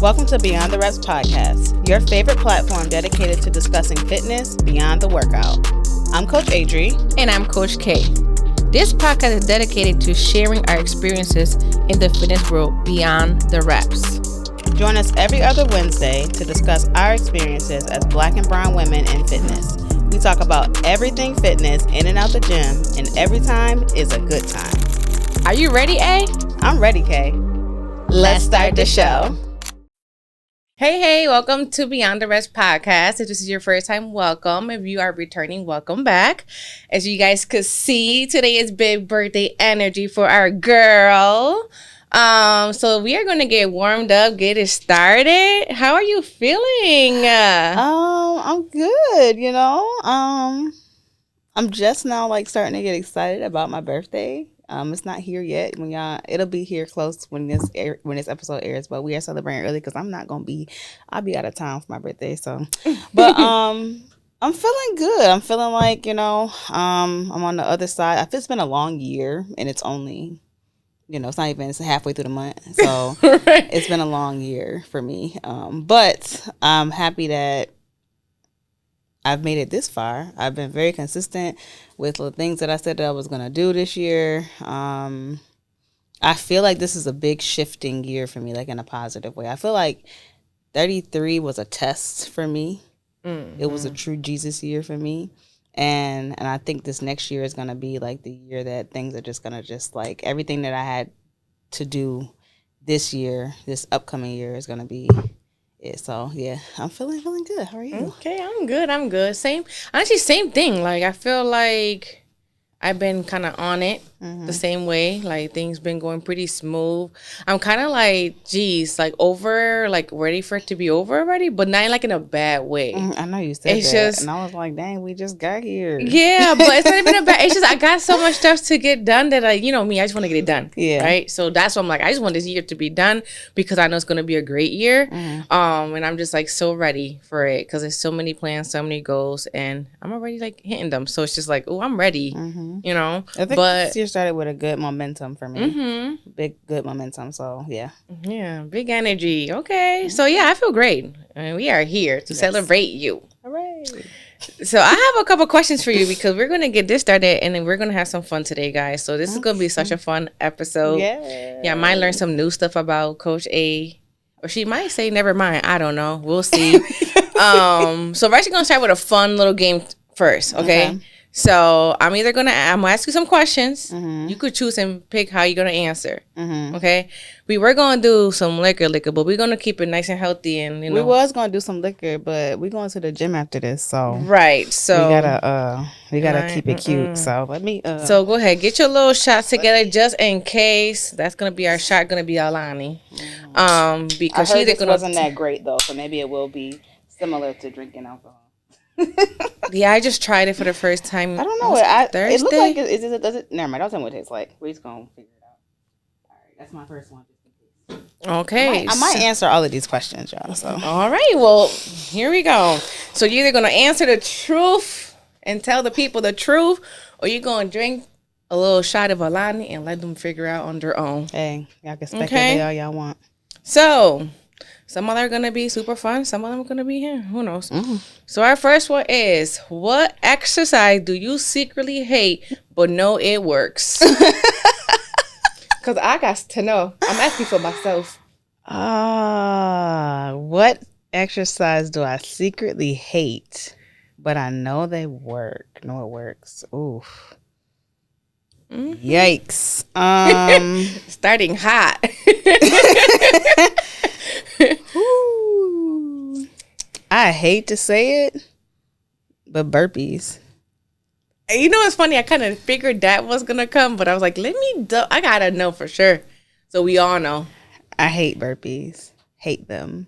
Welcome to Beyond the Reps podcast, your favorite platform dedicated to discussing fitness beyond the workout. I'm Coach Adri. And I'm Coach K. This podcast is dedicated to sharing our experiences in the fitness world beyond the reps. Join us every other Wednesday to discuss our experiences as Black and brown women in fitness. We talk about everything fitness in and out the gym, and every time is a good time. Are you ready, A? I'm ready, K. Let's start the show. Hey, welcome to Beyond the Reps podcast. If this is your first time, welcome. If you are returning, welcome back. As you guys could see, today is big birthday energy for our girl. So we are going to get warmed up, get it started. How are you feeling? I'm good, I'm just now starting to get excited about my birthday. It's not here yet. It'll be here close when this episode airs, but we are celebrating early because I'll be out of town for my birthday. So, but I'm feeling good. I'm feeling like I'm on the other side. It's been a long year, and it's only it's halfway through the month, so Right. It's been a long year for me. But I'm happy that I've made it this far. I've been very consistent with the things that I said that I was going to do this year. I feel like this is a big shifting year for me, in a positive way. I feel like 33 was a test for me. Mm-hmm. It was a true Jesus year for me. And I think this next year is going to be the year that things are just going to everything that I had to do this upcoming year is going to be it. So yeah, I'm feeling good. How are you? Okay, I'm good. Same thing. I feel like I've been kind of on it the same way. Things been going pretty smooth. I'm kind of over, ready for it to be over already, but not in a bad way. I know you said it's that, just, and I was like, dang, we just got here. Yeah, but it's not even a bad. It's just I got so much stuff to get done that I just want to get it done. Yeah. Right. So that's what I just want this year to be done because I know it's gonna be a great year. And I'm just so ready for it because there's so many plans, so many goals, and I'm already hitting them. So it's just I'm ready. I think this year started with a good momentum for me. Good momentum. So yeah. Yeah, big energy. Okay. So yeah, I feel great. We are here to celebrate you. All right. So I have a couple questions for you because we're going to get this started and then we're going to have some fun today, guys. So this is going to be such a fun episode. Yeah, I might learn some new stuff about Coach A. Or she might say, never mind. I don't know. We'll see. So we're actually going to start with a fun little game first, okay? So I'm gonna ask you some questions. You could choose and pick how you're gonna answer. Okay. We were gonna do some liquor, but we're gonna keep it nice and healthy and we was gonna do some liquor, but we're going to the gym after this, so right. So we gotta keep it cute. So let me. So go ahead, get your little shots together just in case. That's gonna be our shot. Gonna be Alani. Because I heard this wasn't that great though, so maybe it will be similar to drinking alcohol. Yeah, I just tried it for the first time. I don't know. It looks like does it? Never mind. Don't tell me what it tastes like. We're just gonna figure it out. All right, that's my first one. Okay, I might answer all of these questions, y'all. So all right, well, here we go. So you're either gonna answer the truth and tell the people the truth, or you're gonna drink a little shot of Alani and let them figure out on their own. Hey, y'all can speculate all y'all want. So. Some of them are going to be super fun. Some of them are going to be here. Who knows? So our first one is, what exercise do you secretly hate but know it works? Because I got to know. I'm asking for myself. What exercise do I secretly hate but I know they work? Know it works. Oof. Yikes. Starting hot. Ooh. I hate to say it, but burpees. You know what's funny? I kind of figured that was going to come, but I was like, I got to know for sure. So we all know. I hate burpees. Hate them.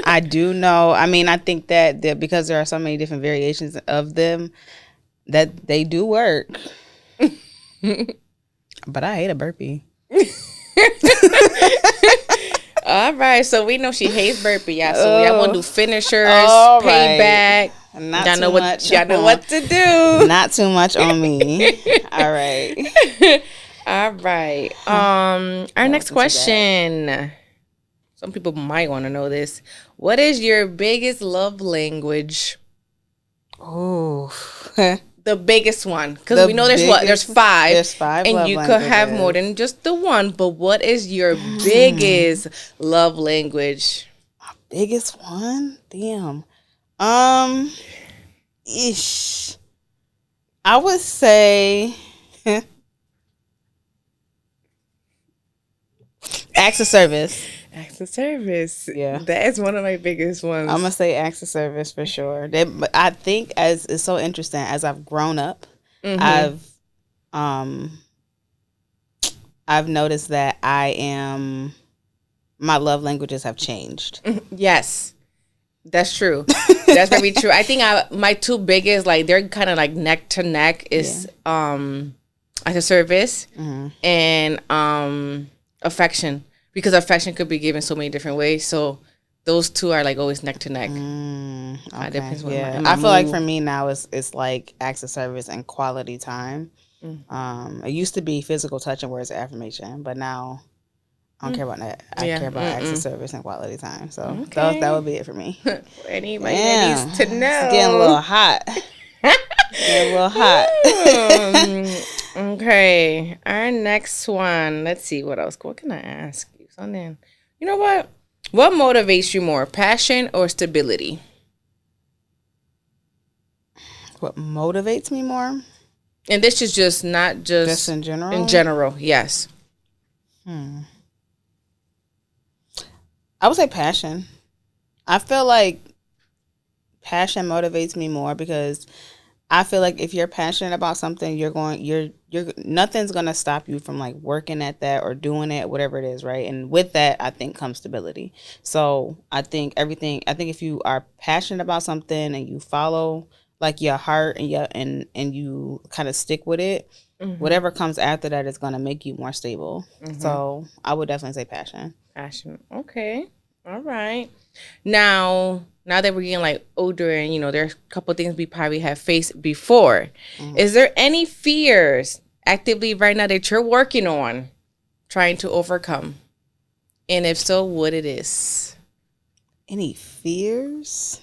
I do know. I mean, I think that because there are so many different variations of them, that they do work. But I hate a burpee. All right, so we know she hates burpee, y'all. So y'all want to do finishers, payback. Not y'all too know much. Y'all know what to do. Not too much on me. All right. All right. Our next question. some people might want to know this. What is your biggest love language? Oh, the biggest one, because we know there's five. There's five, and you could have more than just the one. But what is your biggest love language? My biggest one? Damn. Ish. I would say acts of service. Acts of service. Yeah. That is one of my biggest ones. I'm going to say acts of service for sure. But I think as it's so interesting, as I've grown up, I've noticed that my love languages have changed. Yes. That's true. That's very true. I think my two biggest, like, they're kind of like neck to neck is acts of service and affection. Because affection could be given so many different ways. So those two are like always neck to neck. Okay. Yeah. I feel like for me now it's like acts of service and quality time. It used to be physical touch and words of affirmation, but now I don't care about that. I care about acts of service and quality time. So that would be it for me. Anybody that needs to know. It's getting a little hot. Okay. Our next one. Let's see what else. What can I ask you? Something. You know what? What motivates you more, passion or stability? What motivates me more? And this is just not just in general. In general, yes. I would say passion. I feel like passion motivates me more because I feel like if you're passionate about something, you're nothing's gonna stop you from like working at that or doing it, whatever it is, right? And with that, I think comes stability. So I think if you are passionate about something and you follow like your heart and you kind of stick with it, whatever comes after that is gonna make you more stable. So I would definitely say passion. Passion. Okay. All right. Now that we're getting like older and, there's a couple of things we probably have faced before. Is there any fears actively right now that you're working on trying to overcome? And if so, what it is? Any fears?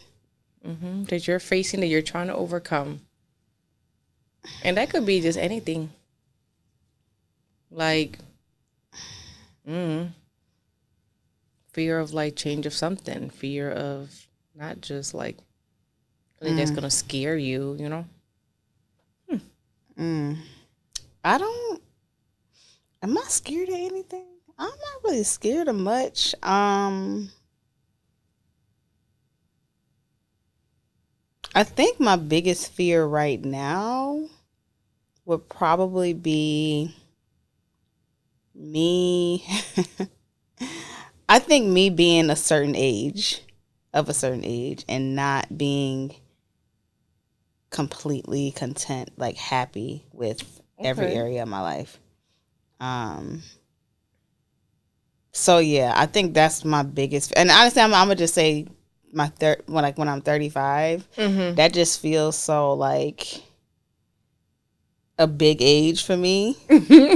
That you're facing that you're trying to overcome? And that could be just anything. Like, fear of like change of something, fear of not just like something that's gonna scare you, Am I scared of anything? I'm not really scared of much. I think my biggest fear right now would probably be me. I think me being of a certain age and not being completely content, like happy with every area of my life. So yeah, I think that's my biggest. And honestly, I'm gonna just say when I'm 35, that just feels so like a big age for me.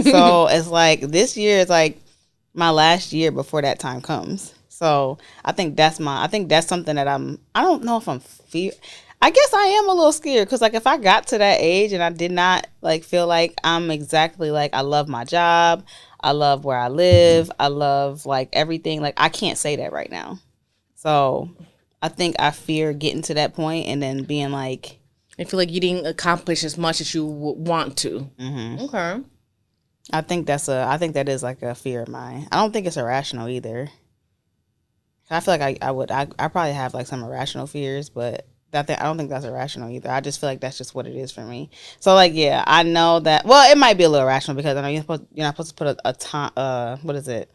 So it's like this year is like my last year before that time comes. So I think that's something that I don't know if I'm I guess I am a little scared because like if I got to that age and I did not like feel like I'm exactly like I love my job, I love where I live, I love like everything, like I can't say that right now. So I think I fear getting to that point and then being like, I feel like you didn't accomplish as much as you want to. Okay. I think that is like a fear of mine. I don't think it's irrational either. I feel like I probably have like some irrational fears, but I don't think that's irrational either. I just feel like that's just what it is for me. So like, yeah, I know that. Well, it might be a little irrational because I know you're not supposed to put a time. What is it?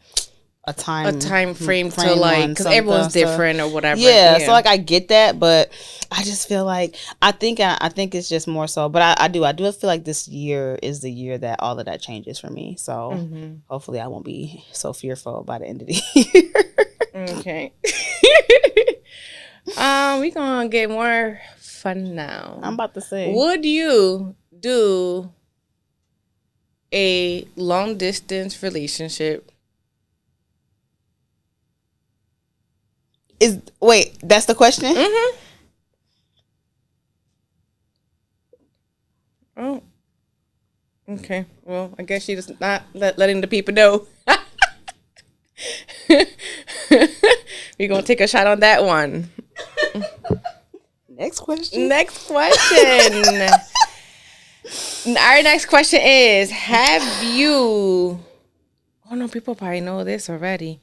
A time frame to like, because everyone's different or whatever. Yeah, so like I get that, but I just feel like I think it's just more so. But I do feel like this year is the year that all of that changes for me. So hopefully I won't be so fearful by the end of the year. Okay. We gonna get more fun now. I'm about to say, would you do a long distance relationship Wait, that's the question? Mm-hmm. Oh. Okay. Well, I guess she just not letting the people know. We're going to take a shot on that one. Next question. Our next question is, have you... Oh, no, people probably know this already.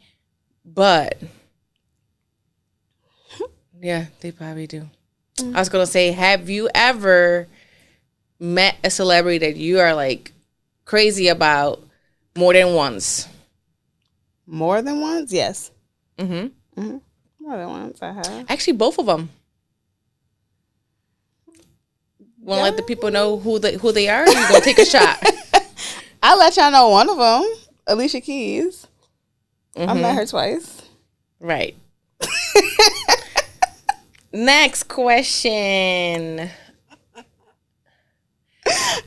But... Yeah, they probably do. I was going to say, have you ever met a celebrity that you are, like, crazy about more than once? More than once? Yes. Mm-hmm. Mm-hmm. More than once, I have. Actually, both of them. Want to let the people know who they are? Or you gonna take a shot? I'll let y'all know one of them. Alicia Keys. I met her twice. Right. Next question.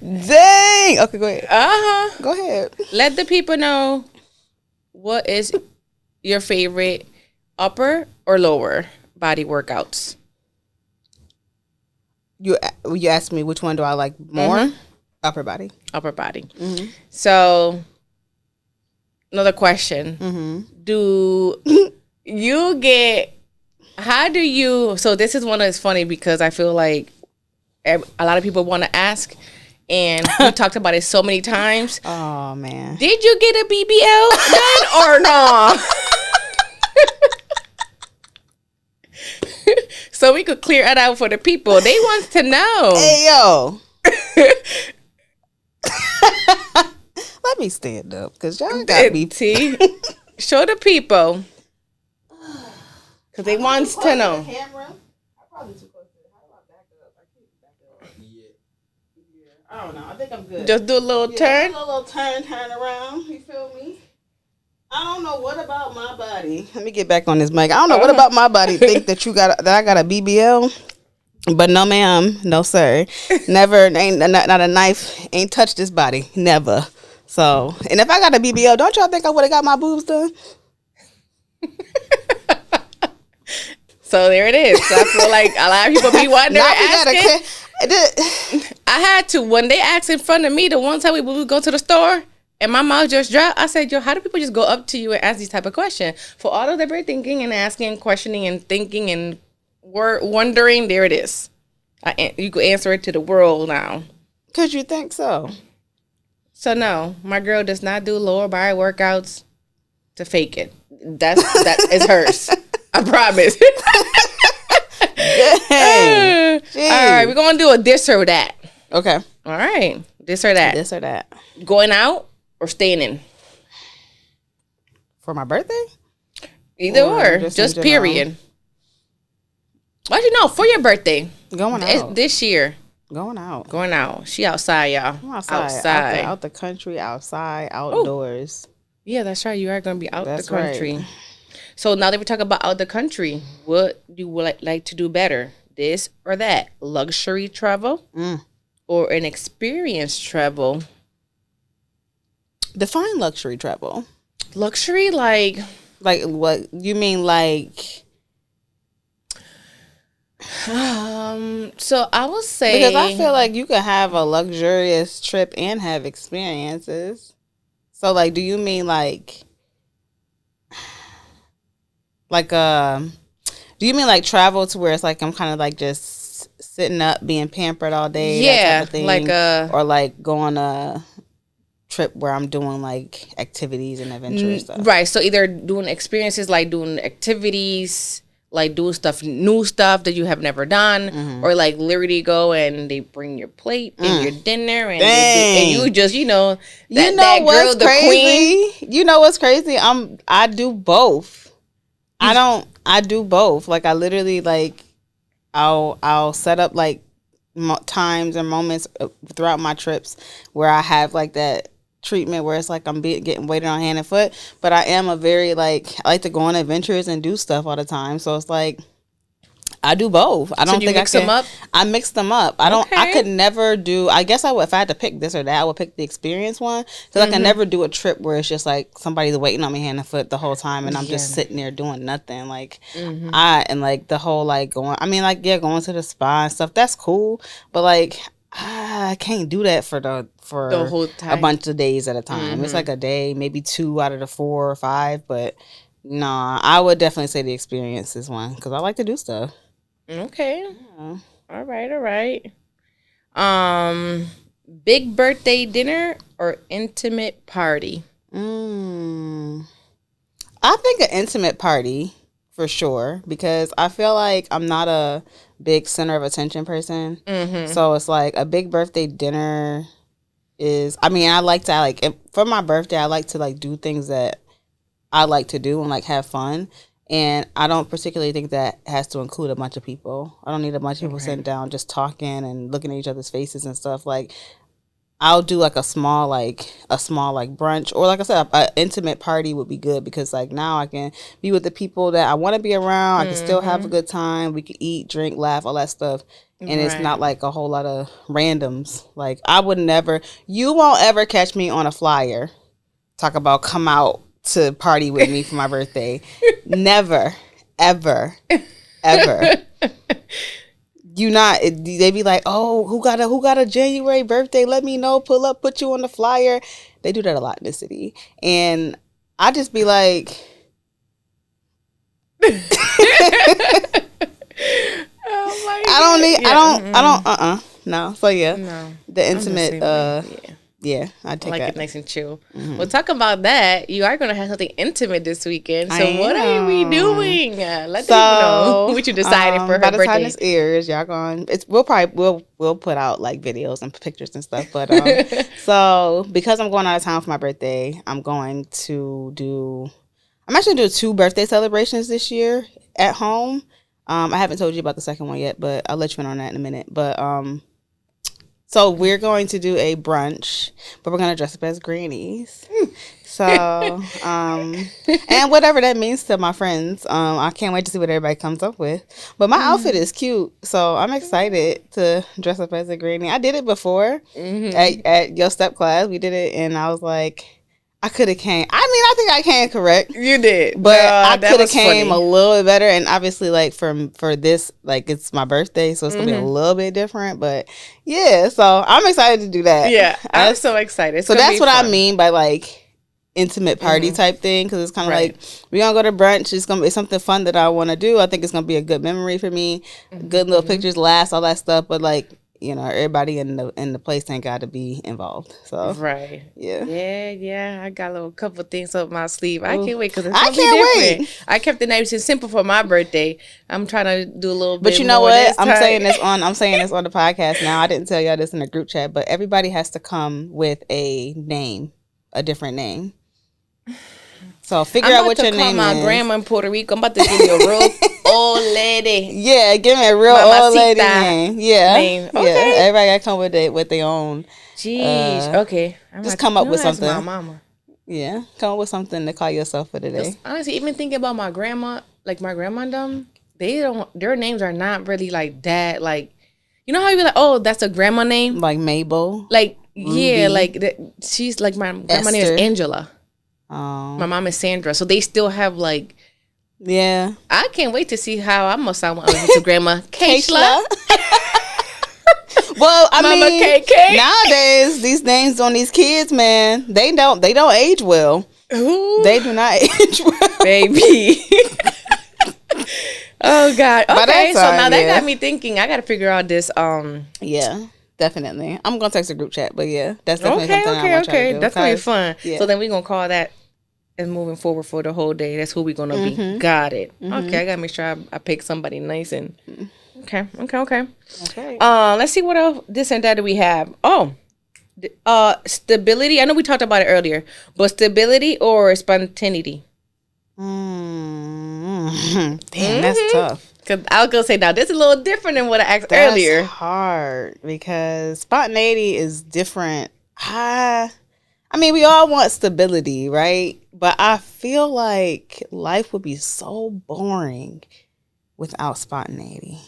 Dang. Okay, go ahead. Go ahead. Let the people know, what is your favorite upper or lower body workouts? You asked me which one do I like more? Upper body. Upper body. Mm-hmm. So, another question. Mm-hmm. Do you get... How do you... So, this is one that's funny because I feel like a lot of people want to ask, and we talked about it so many times. Oh, man. Did you get a BBL done or not? So we could clear it out for the people. They want to know. Hey, yo. Let me stand up because y'all got me. Show the people. Because they want to know. I'm probably too close to it. How do I back up? I can't back up. Yeah. I don't know. I think I'm good. Just do a little turn. A little turn around. You feel me? I don't know what about my body. Let me get back on this mic. I don't know what about my body think that I got a BBL. But no, ma'am. No, sir. Never. Ain't not a knife. Ain't touched this body. Never. So, and if I got a BBL, don't y'all think I would have got my boobs done? So there it is. So I feel like a lot of people be wondering, asking. I had to, when they asked in front of me, the one time we would go to the store and my mouth just dropped, I said, yo, how do people just go up to you and ask these type of questions? For all of their thinking and asking, questioning and thinking and wondering, there it is. You could answer it to the world now. Because you think so. So no, my girl does not do lower body workouts to fake it. That is hers. I promise. All right, we're going to do a this or that. Okay. All right. This or that. This or that. Going out or staying in? For my birthday? Either or. Just period. Why'd you know? For your birthday. Going out. This year. Going out. Going out. She outside, y'all. I'm outside. Out the country, outside, outdoors. Ooh. Yeah, that's right. You are going to be out the country. Right. So now that we're talking about out the country, what do you like to do better? This or that? Luxury travel or an experience travel? Define luxury travel. Luxury, like what you mean? Like, so I will say, because I feel like you could have a luxurious trip and have experiences. So, like, do you mean like? Do you mean like travel to where it's like I'm kind of like just sitting up, being pampered all day? Yeah, that type of thing? or like go on a trip where I'm doing like activities and adventurous stuff. Right. So either doing experiences, like doing activities, like doing new stuff that you have never done, or like literally go and they bring your plate and your dinner and you just that what's girl, crazy? The queen. You know what's crazy? I do both. I do both. Like I literally like I'll set up like times and moments throughout my trips where I have like that treatment where it's like I'm getting waited on hand and foot. But I am I like to go on adventures and do stuff all the time. So it's like I do both. I don't think mix them up? I mix them up. I could never do, I guess I would, if I had to pick this or that, I would pick the experience one. Because I can never do a trip where it's just like somebody's waiting on me hand and foot the whole time and I'm just sitting there doing nothing. Like, and like the whole like going, I mean, like, yeah, going to the spa and stuff, that's cool. But like, I can't do that for the whole time. A bunch of days at a time. It's like a day, maybe 2 out of the 4 or 5, but nah, I would definitely say the experience is one because I like to do stuff. Okay. Yeah. All right. Big birthday dinner or intimate party? I think an intimate party for sure because I feel like I'm not a big center of attention person. So it's like a big birthday dinner is, I mean, I like to for my birthday, I like to like do things that I like to do and like have fun. And I don't particularly think that has to include a bunch of people. I don't need a bunch of people sitting down just talking and looking at each other's faces and stuff. Like, I'll do like a small brunch, or like I said, an intimate party would be good because like now I can be with the people that I want to be around. I can still have a good time. We can eat, drink, laugh, all that stuff. And it's not like a whole lot of randoms. Like, you won't ever catch me on a flyer talk about come out to party with me for my birthday. Never, ever, ever. They be like, oh, who got a January birthday? Let me know. Pull up, put you on the flyer. They do that a lot in the city, and I just be like, oh my God. No. So yeah, no. The intimate. Yeah, I take like that. It nice and chill. Well, talk about that. You are going to have something intimate this weekend. So what are we doing? Let people know what you decided for her birthday. By the time this airs, y'all we'll put out like videos and pictures and stuff. But so because I'm going out of town for my birthday, I'm actually doing 2 birthday celebrations this year at home. I haven't told you about the second one yet, but I'll let you in on that in a minute. But so we're going to do a brunch, but we're going to dress up as grannies. So, and whatever that means to my friends. I can't wait to see what everybody comes up with. But my outfit is cute, so I'm excited to dress up as a granny. I did it before at your step class. We did it, and I was like, I could have came. I mean, I think I came correct. You did. But I could have came a little bit better. And obviously, like, for this, like, it's my birthday, so it's going to be a little bit different. But, yeah, so I'm excited to do that. Yeah, I'm so excited. So that's what I mean by, like, intimate party type thing. Because it's kind of like, we're going to go to brunch. It's going to be something fun that I want to do. I think it's going to be a good memory for me. Good little pictures, laughs, all that stuff. But, like, you know, everybody in the place ain't got to be involved. So yeah. I got a couple things up my sleeve. I can't wait because it's gonna be different. Wait. I kept it nice and simple for my birthday. I'm trying to do a little bit. But you know what? I'm saying this on the podcast now. I didn't tell y'all this in the group chat, but everybody has to come with a name, a different name. So figure out what your name is. I'm about to call my grandma in Puerto Rico. I'm about to give you a real old lady. Yeah, give me a real old lady name. Yeah. Okay. Yeah. Everybody got to come with their own. Jeez. Okay. Just come up with something. My mama. Yeah. Come up with something to call yourself for today. Honestly, even thinking about my grandma, like my grandma and them, their names are not really like that. Like, you know how you be like, oh, that's a grandma name? Like Mabel. Like, Ruby. Yeah, like she's like, my grandma name is Angela. My mom is Sandra, so they still have like. Yeah, I can't wait to see how I'm gonna sound to Grandma Keishla. Well, I mean, KK. Nowadays these names on these kids, man, they don't age well. Ooh. They do not age well, baby. Oh God. Okay, so now that got me thinking. I got to figure out this. Yeah. Definitely. I'm going to text the group chat, but yeah, that's definitely something I want to try to do. That's going to be fun. Yeah. So then we're going to call that as moving forward for the whole day. That's who we're going to be. Got it. Okay, I got to make sure I pick somebody nice and... Okay. Okay. Let's see what else this and that do we have. Oh, stability. I know we talked about it earlier, but stability or spontaneity? Damn, that's tough. Because I was going to say, now, this is a little different than what I asked earlier. That's hard because spontaneity is different. I mean, we all want stability, right? But I feel like life would be so boring without spontaneity.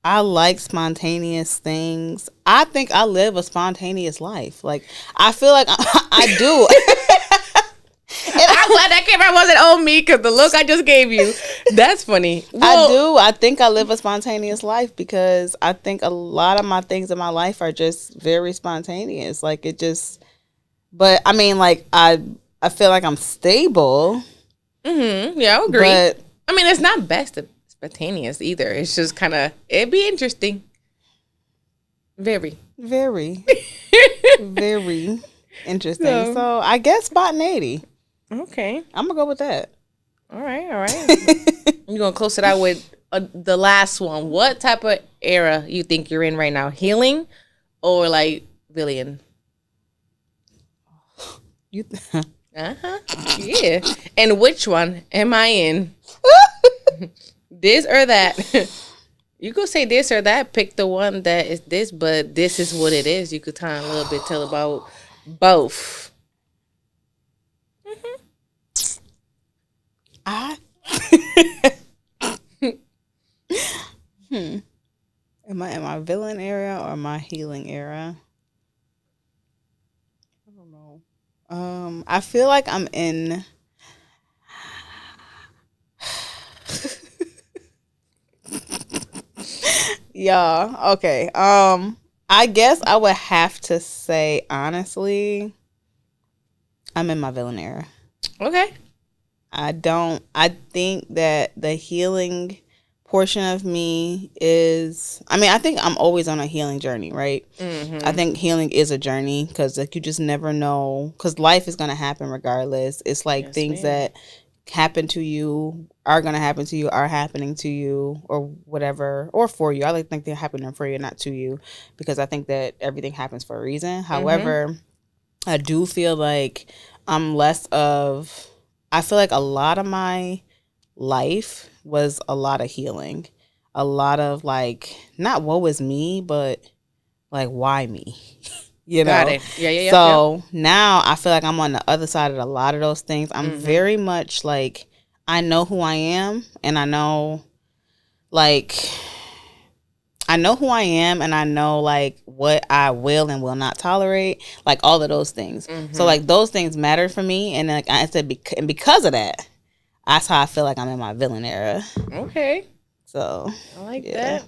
I like spontaneous things. I think I live a spontaneous life. Like, I feel like I do. I'm glad that camera wasn't on me because the look I just gave you. That's funny. Well, I do. I think I live a spontaneous life because I think a lot of my things in my life are just very spontaneous. Like, it just, but I mean, like, I feel like I'm stable. Yeah, I agree. But I mean, it's not best spontaneous either. It's just kind of, it'd be interesting. Very. Very interesting. So I guess spontaneity. Okay. I'm going to go with that. All right. You're going to close it out with the last one. What type of era you think you're in right now? Healing or like villain? Yeah. And which one am I in? This or that? You could say this or that. Pick the one that is this, but this is what it is. You could kind of a little bit tell about both. Am I in my villain era or my healing era? I don't know. I feel like I'm in. Yeah. Okay. I guess I would have to say honestly, I'm in my villain era. Okay. I think that the healing portion of me is, I mean, I think I'm always on a healing journey, right? Mm-hmm. I think healing is a journey because like you just never know, because life is going to happen regardless. It's like things that happen to you are going to happen to you, are happening to you or whatever, or for you. I like to think they're happening for you, not to you, because I think that everything happens for a reason. However, I do feel like I'm less of, I feel like a lot of my life was a lot of healing. A lot of like, not woe is me, but like, why me? You know? Got it. Yeah. So now I feel like I'm on the other side of a lot of those things. I'm very much like, I know who I am and I know who I am and I know like what I will and will not tolerate, like all of those things. So like those things matter for me, and like I said, and because of that, that's how I feel like I'm in my villain era. Okay. So I like that.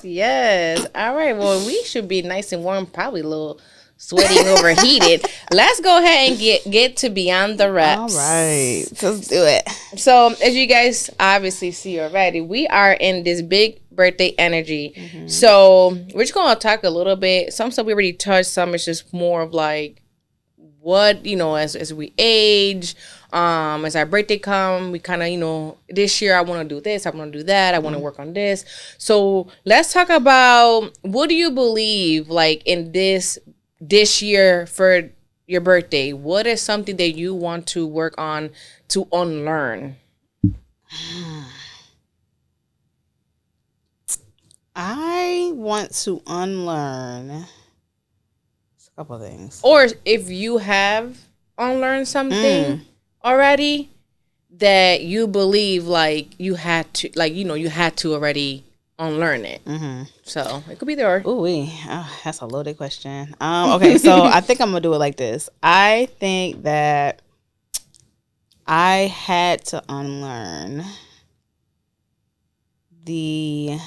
Yes. All right. Well, we should be nice and warm, probably a little sweaty and overheated. Let's go ahead and get to Beyond the Reps. All right. Let's do it. So as you guys obviously see already, we are in this big birthday energy. So we're just going to talk a little bit. Some stuff we already touched. Some is just more of like what, as we age, as our birthday come, we kind of, this year I want to do this, I want to do that, I want to work on this. So let's talk about, what do you believe like in this year for your birthday? What is something that you want to work on to unlearn? I want to unlearn a couple of things. Or if you have unlearned something already that you believe like you had to, you had to already unlearn it. So it could be there. Ooh, that's a loaded question. Okay, so I think I'm gonna do it like this. I think that I had to unlearn the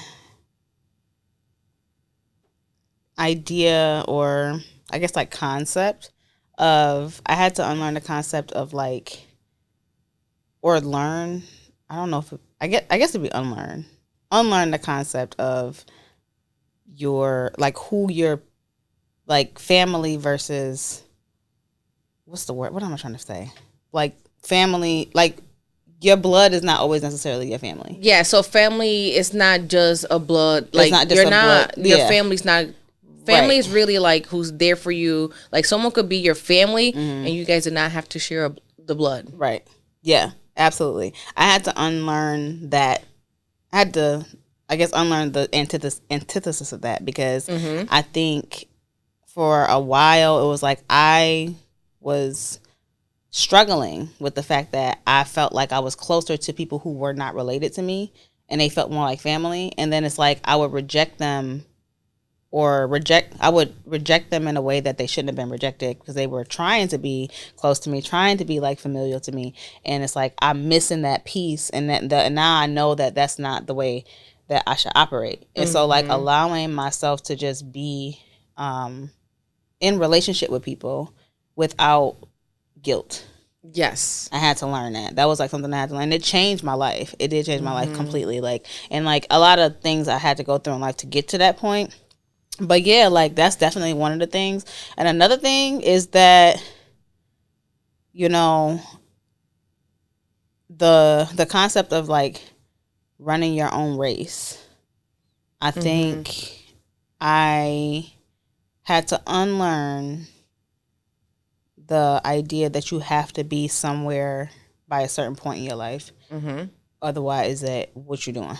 idea, or I guess like concept of, I had to unlearn the concept of like, or learn, I don't know if I guess it'd be unlearn the concept of your, like, who your, like, family versus, what's the word? What am I trying to say? Like, family, like, your blood is not always necessarily your family. Yeah, so family is not just a blood. Like, not just your family's not, family is really, like, who's there for you. Like, someone could be your family, and you guys do not have to share the blood. Right. Yeah, absolutely. I had to unlearn that. I had to, I guess, unlearn the antithesis of that, because I think for a while it was like I was struggling with the fact that I felt like I was closer to people who were not related to me and they felt more like family. And then it's like I would reject them I would reject them in a way that they shouldn't have been rejected because they were trying to be close to me, trying to be like familial to me. And it's like I'm missing that piece, and and now I know that that's not the way that I should operate. And so like allowing myself to just be in relationship with people without guilt. Yes. I had to learn that. That was like something I had to learn. It changed my life. It did change my life completely. Like, and like a lot of things I had to go through in life to get to that point. But yeah, like that's definitely one of the things. And another thing is that, you know, the concept of like running your own race. I think I had to unlearn the idea that you have to be somewhere by a certain point in your life. Otherwise, that what you doing?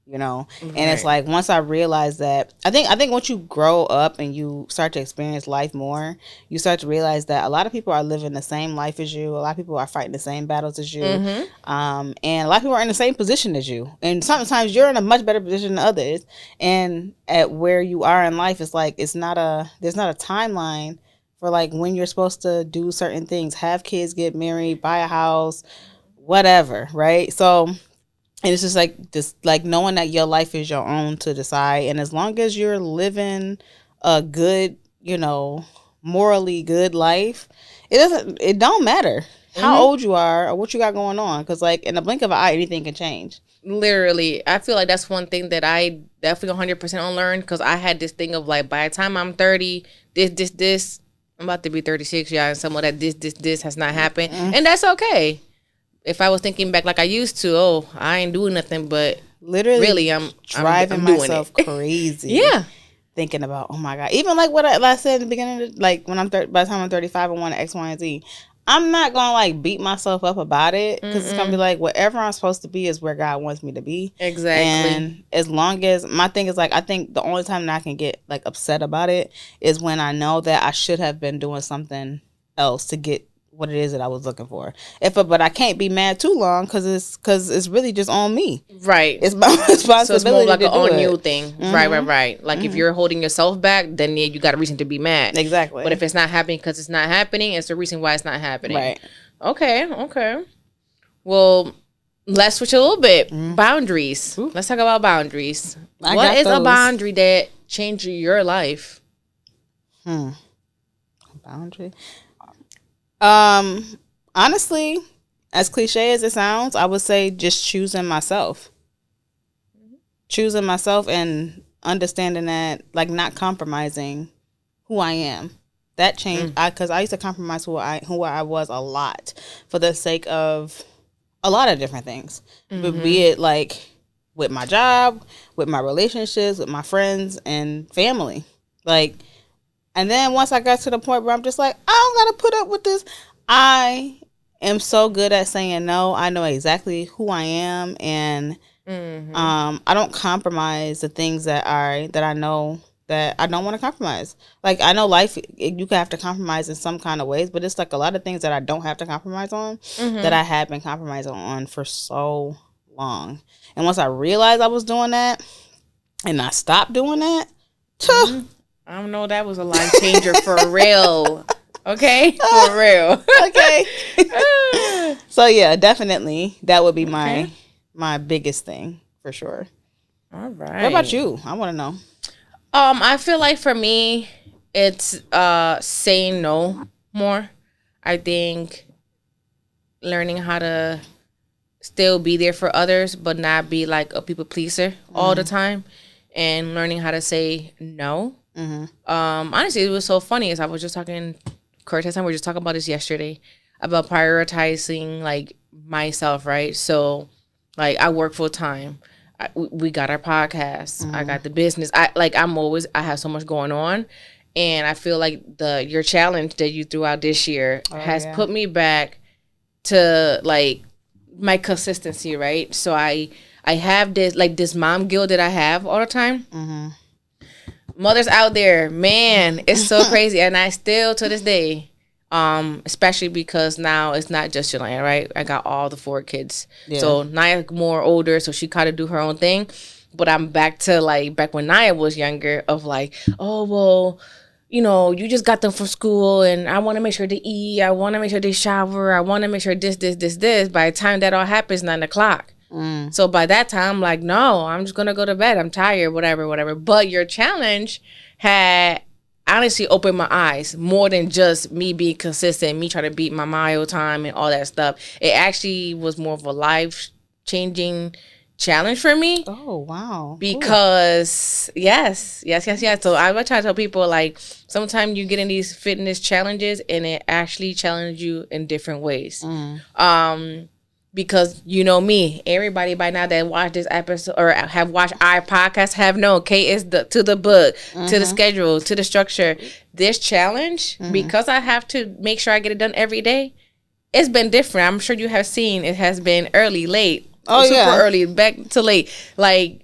You know, and it's like once I realized that, I think once you grow up and you start to experience life more, you start to realize that a lot of people are living the same life as you. A lot of people are fighting the same battles as you, and a lot of people are in the same position as you. And sometimes you're in a much better position than others. And at where you are in life, it's like there's not a timeline for like when you're supposed to do certain things, have kids, get married, buy a house, whatever, right? So. And it's just like knowing that your life is your own to decide. And as long as you're living a good, you know, morally good life, it don't matter how old you are or what you got going on. Because like in the blink of an eye, anything can change. Literally. I feel like that's one thing that I definitely 100% unlearned, because I had this thing of like, by the time I'm 30, this, I'm about to be 36, y'all, and some of that this has not happened. And that's okay. If I was thinking back like I used to, I ain't doing nothing, but really, I'm driving myself crazy. Yeah, thinking about, oh my God, even like what I said in the beginning, like when by the time I'm 35, I want X, Y, and Z. I'm not gonna like beat myself up about it, because it's gonna be like whatever I'm supposed to be is where God wants me to be. Exactly. And as long as my thing is like, I think the only time that I can get like upset about it is when I know that I should have been doing something else to get what it is that I was looking for. But I can't be mad too long, because it's really just on me. Right. It's my responsibility. So it's more like an on you thing. Right. Like if you're holding yourself back, then yeah, you got a reason to be mad. Exactly. But if it's not happening because it's not happening, it's the reason why it's not happening. Right. Okay. Well, let's switch a little bit. Boundaries. Ooh. Let's talk about boundaries. What is a boundary that changed your life? Boundary. Honestly, as cliche as it sounds, I would say just choosing myself and understanding that, like, not compromising who I am. That changed because I used to compromise who I was a lot for the sake of a lot of different things, but be it like with my job, with my relationships, with my friends and family, like. And then once I got to the point where I'm just like, I don't got to put up with this. I am so good at saying no. I know exactly who I am. And I don't compromise the things that I know that I don't want to compromise. Like, I know life, you can have to compromise in some kind of ways. But it's like a lot of things that I don't have to compromise on that I have been compromising on for so long. And once I realized I was doing that and I stopped doing that, I don't know. That was a life changer for real. Okay? For real. Okay. So, yeah, definitely. That would be my biggest thing for sure. All right. What about you? I want to know. I feel like for me, it's saying no more. I think learning how to still be there for others, but not be like a people pleaser all the time. And learning how to say no. Honestly, it was so funny. As I was just talking, Cortez and we were just talking about this yesterday about prioritizing like myself, right? So, like, I work full time. We got our podcast. I got the business. I have so much going on, and I feel like your challenge that you threw out this year has put me back to like my consistency, right? So I have this mom guilt that I have all the time. Mothers out there, man, it's so crazy. And I still, to this day, Especially because now it's not just Jelena, right? I got all the 4 kids. Yeah. So Naya more older, so she kind of do her own thing. But I'm back to like back when Naya was younger of like, oh, well, you know, you just got them from school and I want to make sure they eat. I want to make sure they shower. I want to make sure this. By the time that all happens, 9:00. So by that time, I'm like, no, I'm just going to go to bed. I'm tired, whatever. But your challenge had honestly opened my eyes more than just me being consistent, me trying to beat my mile time and all that stuff. It actually was more of a life-changing challenge for me. Oh, wow. Because yes. So I would try to tell people, like, sometimes you get in these fitness challenges and it actually challenges you in different ways. Because you know me, everybody by now that watched this episode or have watched our podcast have known Kate is to the book, to the schedule, to the structure. This challenge, because I have to make sure I get it done every day, it's been different. I'm sure you have seen it has been early, late, super early, back to late. Like,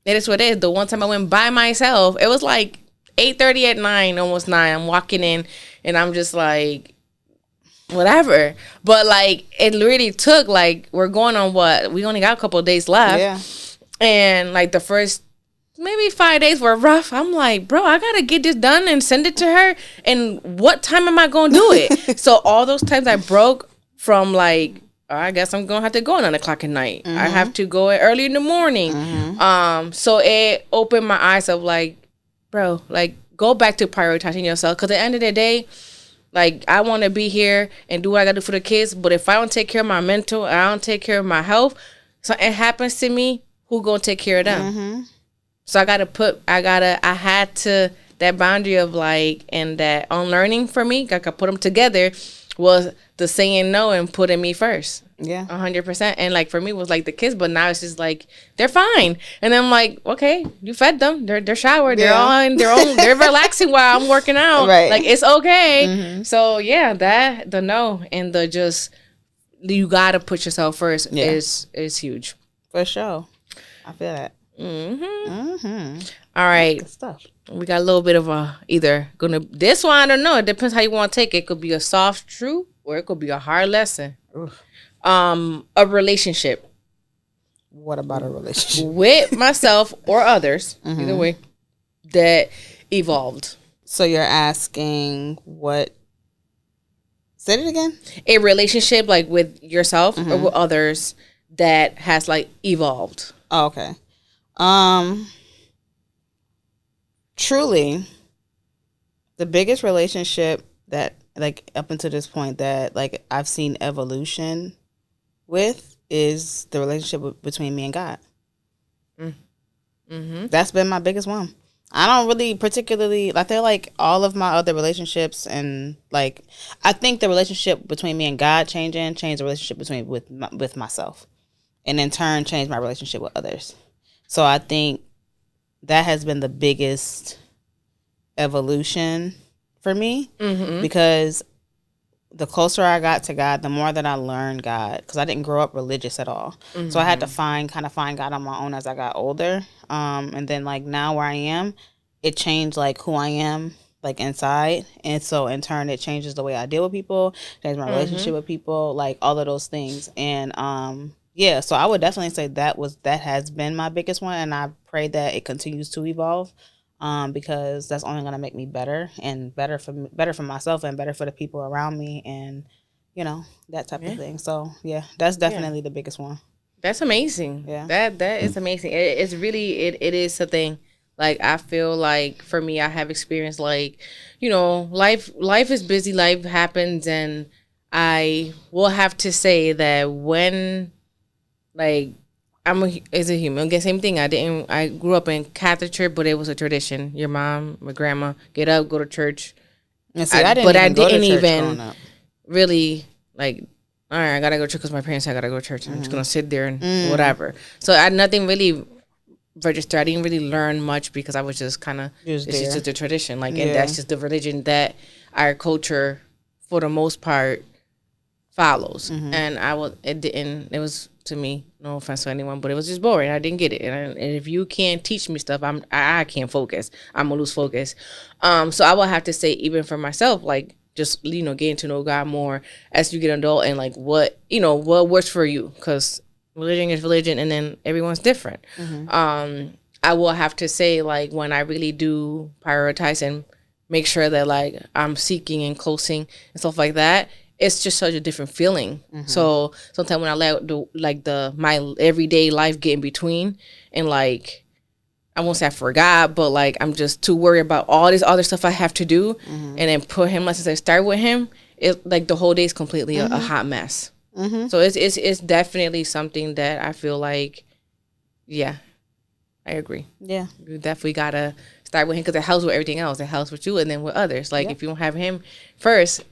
it is what it is. The one time I went by myself, it was like 8:30 at 9, almost 9. I'm walking in and I'm just like, whatever. But like, it really took, like, we're going on what? We only got a couple of days left. Yeah. And like the first maybe 5 days were rough. I'm like, bro, I gotta get this done and send it to her. And what time am I gonna do it? So all those times I broke from like, I guess I'm gonna have to go at 9:00 at night. I have to go early in the morning. So it opened my eyes of like, bro, like, go back to prioritizing yourself. Because at the end of the day, like, I want to be here and do what I got to do for the kids. But if I don't take care of my mental, I don't take care of my health, something happens to me, who going to take care of them? So I had to, that boundary of like, and that unlearning for me, I could put them together, was the saying no and putting me first. Yeah. 100%. And like, for me, it was like the kids, but now it's just like, they're fine. And then I'm like, okay, you fed them. They're showered. They're on their own. They're relaxing while I'm working out. Right. Like, it's okay. So yeah, the no and the just, you got to put yourself first is huge. For sure. I feel that. All right. Good stuff. We got a little bit of this one, I don't know. It depends how you want to take it. It could be a soft truth or it could be a hard lesson. Oof. A relationship. What about a relationship? With myself or others, either way, that evolved. So you're asking what? Say it again. A relationship like with yourself or with others that has like evolved. Oh, okay. Truly, the biggest relationship that, like, up until this point that, like, I've seen evolution with is the relationship between me and God. That's been my biggest one. I don't really particularly, I feel like all of my other relationships and, like, I think the relationship between me and God changed the relationship with myself, and in turn changed my relationship with others. So I think that has been the biggest evolution for me, because the closer I got to God, the more that I learned God, because I didn't grow up religious at all. So I had to find God on my own as I got older. And then, like, now where I am, it changed, like, who I am, like, inside. And so in turn, it changes the way I deal with people, changes my relationship with people, like, all of those things. And yeah, so I would definitely say that has been my biggest one, and I pray that it continues to evolve, because that's only going to make me better, and better for myself and better for the people around me, and, you know, that type of thing. So yeah, that's definitely the biggest one. That's amazing. Yeah, that is amazing. It's really it is something. Like, I feel like for me, I have experienced, like, you know, life is busy, life happens, and I will have to say that when, like, as a human, again, same thing. I grew up in Catholic church, but it was a tradition. Your mom, my grandma, get up, go to church. And see, I didn't even really, like, all right, I gotta go to church because my parents said I gotta go to church. I'm just gonna sit there and whatever. So nothing really registered. I didn't really learn much because I was just kind of, it's just a tradition. Like, and that's just the religion that our culture, for the most part, follows. And it was, to me, no offense to anyone, but it was just boring. I didn't get it. And if you can't teach me stuff, I can't focus. I'm gonna lose focus. So I will have to say, even for myself, like, just, getting to know God more as you get an adult, and like what works for you, because religion is religion, and then everyone's different. I will have to say, like, when I really do prioritize and make sure that like I'm seeking and closing and stuff like that, it's just such a different feeling. So sometimes when I let my everyday life get in between, and like, I won't say I forgot, but like I'm just too worried about all this other stuff I have to do, and then put him, let's say start with him, it like the whole day is completely a hot mess. So it's definitely something that I feel like, yeah, I agree. Yeah, you definitely gotta start with him, because it helps with everything else. It helps with you and then with others. Like if you don't have him first,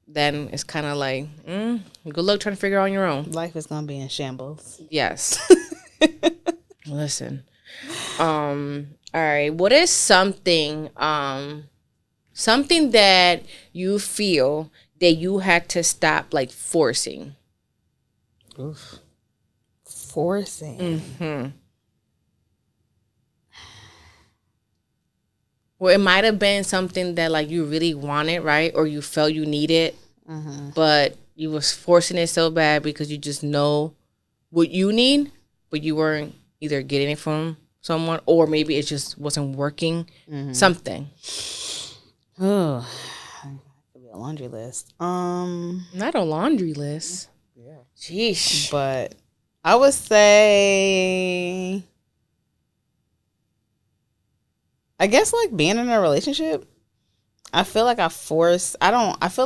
then it's kind of like, good luck trying to figure it out on your own. Life is gonna be in shambles. Yes. Listen. All right. What is something that you feel that you had to stop like forcing? Oof. Forcing. Well, it might have been something that like you really wanted, right? Or you felt you needed, but you was forcing it so bad because you just know what you need, but you weren't either getting it from someone, or maybe it just wasn't working. Something. Oh, could be a laundry list. Not a laundry list. Yeah. Sheesh. But I would say, I guess like being in a relationship, I feel like I feel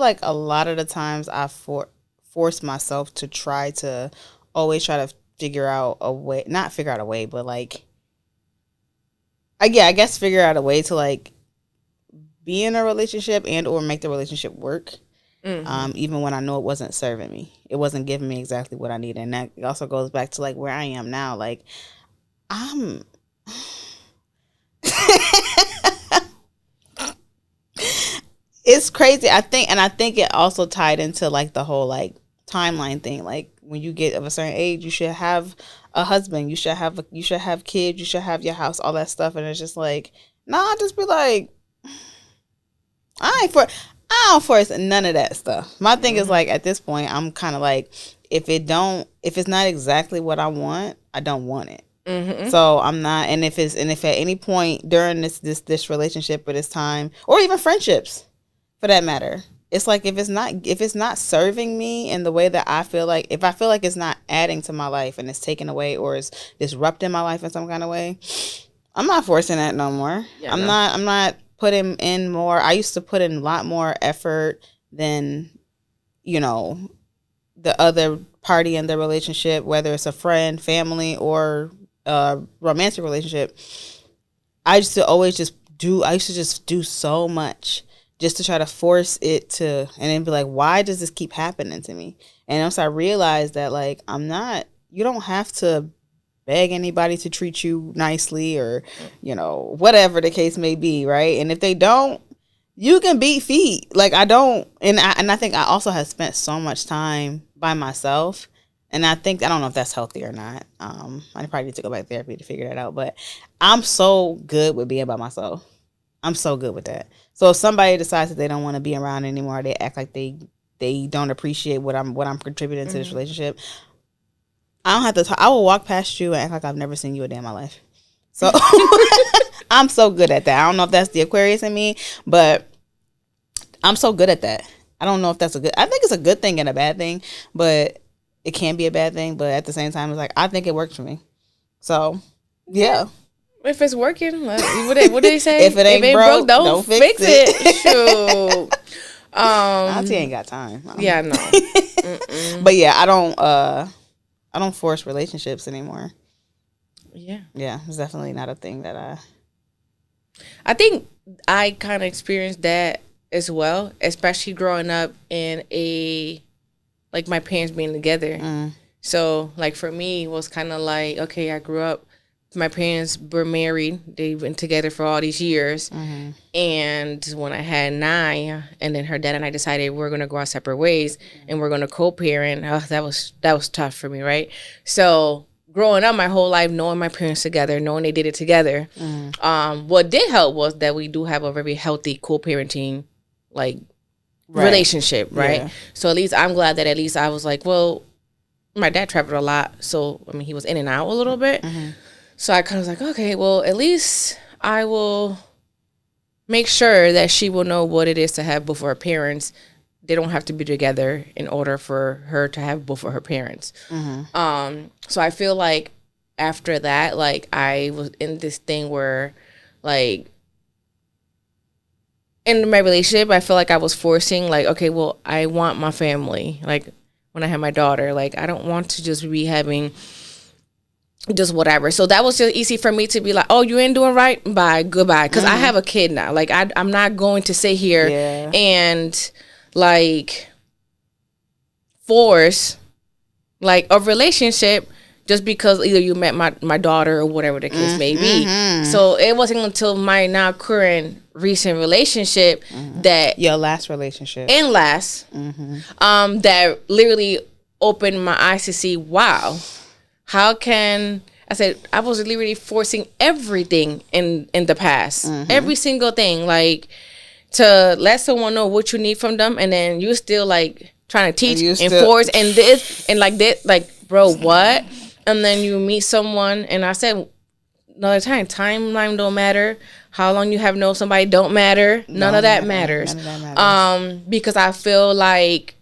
like a lot of the times I force myself to always try to figure out a way, not figure out a way, but like, I guess figure out a way to like be in a relationship and or make the relationship work. Even when I know it wasn't serving me, it wasn't giving me exactly what I needed. And that also goes back to like where I am now. Like I'm it's crazy. I think it also tied into like the whole like timeline thing. Like when you get of a certain age, you should have a husband, you should have kids, you should have your house, all that stuff. And it's just like, nah, just be like, I don't force none of that stuff. My thing is like, at this point, I'm kind of like, if it's not exactly what I want, I don't want it. So I'm not, and if at any point during this relationship or this time, or even friendships for that matter, it's like if it's not serving me in the way that I feel like, if I feel like it's not adding to my life and it's taking away or it's disrupting my life in some kind of way, I'm not forcing that no more. Yeah, I'm not putting in more. I used to put in a lot more effort than, the other party in the relationship, whether it's a friend, family, or a romantic relationship. I used to just do so much just to try to force it to, and then be like, why does this keep happening to me? And once I realized that, like, you don't have to beg anybody to treat you nicely or, whatever the case may be, right? And if they don't, you can beat feet. Like, I don't, and I think I also have spent so much time by myself, and I don't know if that's healthy or not. I probably need to go back to therapy to figure that out, but I'm so good with being by myself. I'm so good with that. So if somebody decides that they don't want to be around anymore, they act like they don't appreciate what I'm contributing to this relationship, I don't have to talk. I will walk past you and act like I've never seen you a day in my life. So I'm so good at that. I don't know if that's the Aquarius in me, but I'm so good at that. I don't know if that's I think it's a good thing and a bad thing, but it can be a bad thing. But at the same time, it's like, I think it works for me. So, yeah. If it's working, what do they say? If it ain't broke, don't fix it. Shoot. Auntie ain't got time. Yeah, no. But yeah, I don't force relationships anymore. Yeah. Yeah, it's definitely not a thing that I think I kind of experienced that as well, especially growing up in like my parents being together. So like for me, it was kind of like, okay, I grew up, my parents were married, they've been together for all these years. And when I had 9, and then her dad and I decided we're going to go our separate ways and we're going to co-parent, that was tough for me, right? So growing up my whole life, knowing my parents together, knowing they did it together, what did help was that we do have a very healthy co-parenting like relationship, right? Yeah. So at least I'm glad that at least I was like, well, my dad traveled a lot, so I mean he was in and out a little bit. So I kind of was like, okay, well at least I will make sure that she will know what it is to have both of her parents. They don't have to be together in order for her to have both of her parents. So I feel like after that, like I was in this thing where like in my relationship, I feel like I was forcing like, okay, well, I want my family. Like when I had my daughter, like I don't want to just be having just whatever. So that was just easy for me to be like, oh, you ain't doing right? Bye, goodbye. Because I have a kid now. Like I'm not going to sit here and like force like a relationship just because either you met my daughter or whatever the case may be. So it wasn't until my now current recent relationship that your last relationship that literally opened my eyes to see, wow, how can I said I was literally forcing everything in the past, every single thing, like to let someone know what you need from them, and then you still like trying to teach and force and this and like that, like bro, what? And then you meet someone, and I said another time, timeline don't matter. How long you have known somebody don't matter. None of that matters. Because I feel like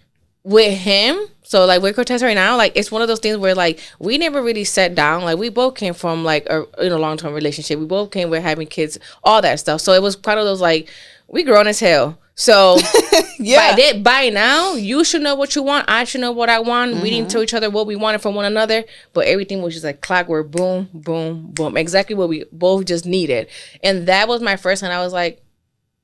with him, so like with Cortez right now, like it's one of those things where like we never really sat down. Like we both came from like a long-term relationship. We both came with having kids, all that stuff. So it was kind of those like we grown as hell. So by now, you should know what you want. I should know what I want. We didn't tell each other what we wanted from one another, but everything was just like clockwork, boom, boom, boom. Exactly what we both just needed. And that was my first time. I was like,